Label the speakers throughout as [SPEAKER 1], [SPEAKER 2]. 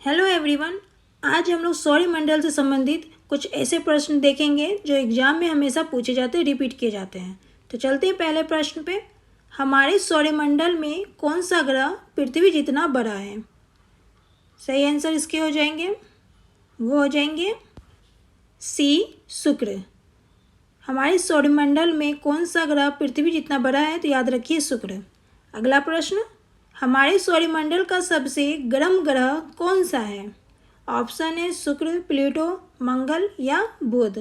[SPEAKER 1] Hello everyone. आज हम लोग सौरमंडल से संबंधित कुछ ऐसे प्रश्न देखेंगे जो एग्जाम में हमेशा पूछे जाते हैं, रिपीट किए जाते हैं। तो चलते हैं पहले प्रश्न पे। हमारे सौरमंडल में कौन सा ग्रह पृथ्वी जितना बड़ा है? सही आंसर इसके हो जाएंगे, वो हो जाएंगे सी, शुक्र। हमारे सौरमंडल में कौन सा ग्रह पृथ्वी जितना बड़ा है? तो याद रखिए शुक्र। अगला प्रश्न, हमारे सौरमंडल का सबसे गर्म ग्रह कौन सा है? ऑप्शन है शुक्र, प्लूटो, मंगल या बुध।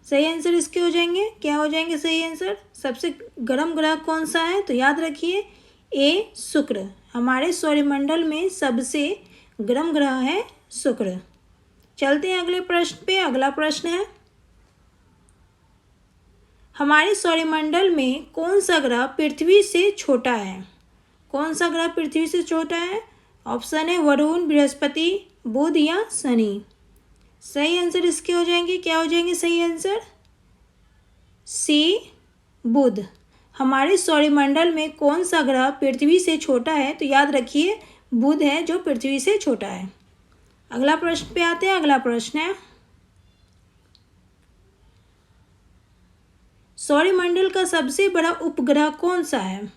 [SPEAKER 1] सही आंसर इसके हो जाएंगे, क्या हो जाएंगे सही आंसर? सबसे गर्म ग्रह कौन सा है? तो याद रखिए ए, शुक्र। हमारे सौरमंडल में सबसे गर्म ग्रह है शुक्र। चलते हैं अगले प्रश्न पे। अगला प्रश्न है, हमारे सौरमंडल में कौन सा ग्रह पृथ्वी से छोटा है? कौन सा ग्रह पृथ्वी से छोटा है? ऑप्शन है वरुण, बृहस्पति, बुध या शनि। सही आंसर इसके हो जाएंगे, क्या हो जाएंगे सही आंसर? सी, बुध। हमारे सौरमंडल में कौन सा ग्रह पृथ्वी से छोटा है? तो याद रखिए बुध है जो पृथ्वी से छोटा है। अगला प्रश्न पे आते हैं। अगला प्रश्न है, सौरमंडल का सबसे बड़ा उपग्रह कौन सा है?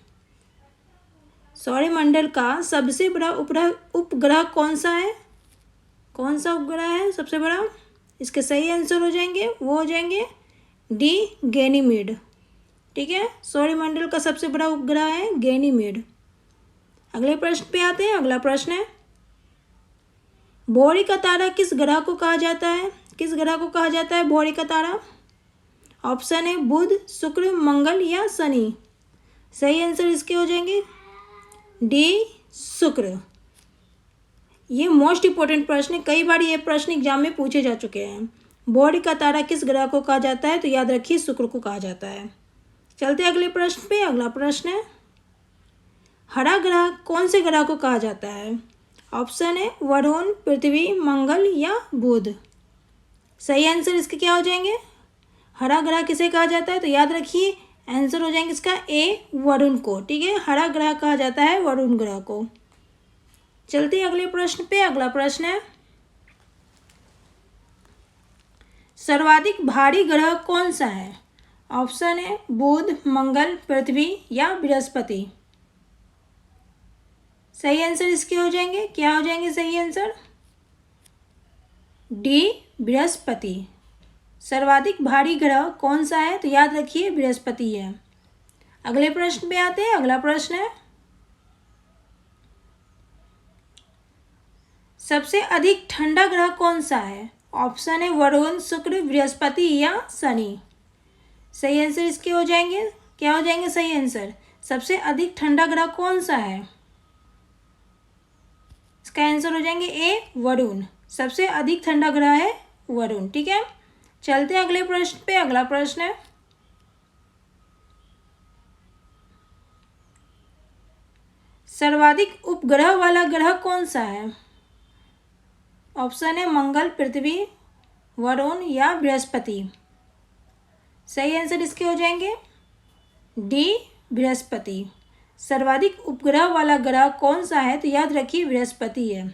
[SPEAKER 1] सौरमंडल का सबसे बड़ा उपग्रह कौन सा है? कौन सा उपग्रह है सबसे बड़ा? इसके सही आंसर हो जाएंगे, वो हो जाएंगे डी, गैनीमेड। ठीक है, सौरमंडल का सबसे बड़ा उपग्रह है गैनीमेड। अगले प्रश्न पे आते हैं। अगला प्रश्न है, भौरी का तारा किस ग्रह को कहा जाता है? किस ग्रह को कहा जाता है भौरी का तारा? ऑप्शन है बुध, शुक्र, मंगल या शनि। सही आंसर इसके हो जाएंगे डी, शुक्र। ये मोस्ट इंपॉर्टेंट प्रश्न है, कई बार ये प्रश्न एग्जाम में पूछे जा चुके हैं। भौरी का तारा किस ग्रह को कहा जाता है? तो याद रखिए शुक्र को कहा जाता है। चलते हैं अगले प्रश्न पे। अगला प्रश्न है, हरा ग्रह कौन से ग्रह को कहा जाता है? ऑप्शन है वरुण, पृथ्वी, मंगल या बुध। सही आंसर इसके क्या हो जाएंगे? हरा ग्रह किसे कहा जाता है? तो याद रखिए आंसर हो जाएंगे इसका ए, वरुण को। ठीक है, हरा ग्रह कहा जाता है वरुण ग्रह को। चलते हैं अगले प्रश्न पे। अगला प्रश्न है, सर्वाधिक भारी ग्रह कौन सा है? ऑप्शन है बुध, मंगल, पृथ्वी या बृहस्पति। सही आंसर इसके हो जाएंगे, क्या हो जाएंगे सही आंसर? डी, बृहस्पति। सर्वाधिक भारी ग्रह कौन सा है? तो याद रखिए बृहस्पति है। अगले प्रश्न पे आते हैं। अगला प्रश्न है, सबसे अधिक ठंडा ग्रह कौन सा है? ऑप्शन है वरुण, शुक्र, बृहस्पति या शनि। सही आंसर इसके हो जाएंगे, क्या हो जाएंगे सही आंसर? सबसे अधिक ठंडा ग्रह कौन सा है? इसका आंसर हो जाएंगे ए, वरुण। सबसे अधिक ठंडा ग्रह है वरुण। ठीक है, चलते हैं अगले प्रश्न पे। अगला प्रश्न है, सर्वाधिक उपग्रह वाला ग्रह कौन सा है? ऑप्शन है मंगल, पृथ्वी, वरुण या बृहस्पति। सही आंसर इसके हो जाएंगे डी, बृहस्पति। सर्वाधिक उपग्रह वाला ग्रह कौन सा है? तो याद रखिए बृहस्पति है।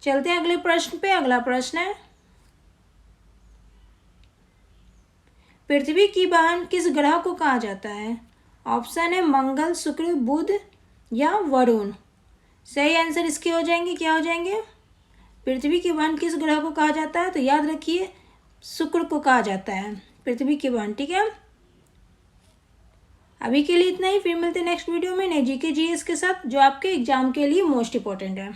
[SPEAKER 1] चलते हैं अगले प्रश्न पे। अगला प्रश्न है, पृथ्वी की बहन किस ग्रह को कहा जाता है? ऑप्शन है मंगल, शुक्र, बुध या वरुण। सही आंसर इसके हो जाएंगे, क्या हो जाएंगे? पृथ्वी की बहन किस ग्रह को कहा जाता है? तो याद रखिए शुक्र को कहा जाता है पृथ्वी की बहन। ठीक है, अभी के लिए इतना ही। फिर मिलते हैं नेक्स्ट वीडियो में नए जीके जीएस के साथ, जो आपके एग्जाम के लिए मोस्ट इंपॉर्टेंट है।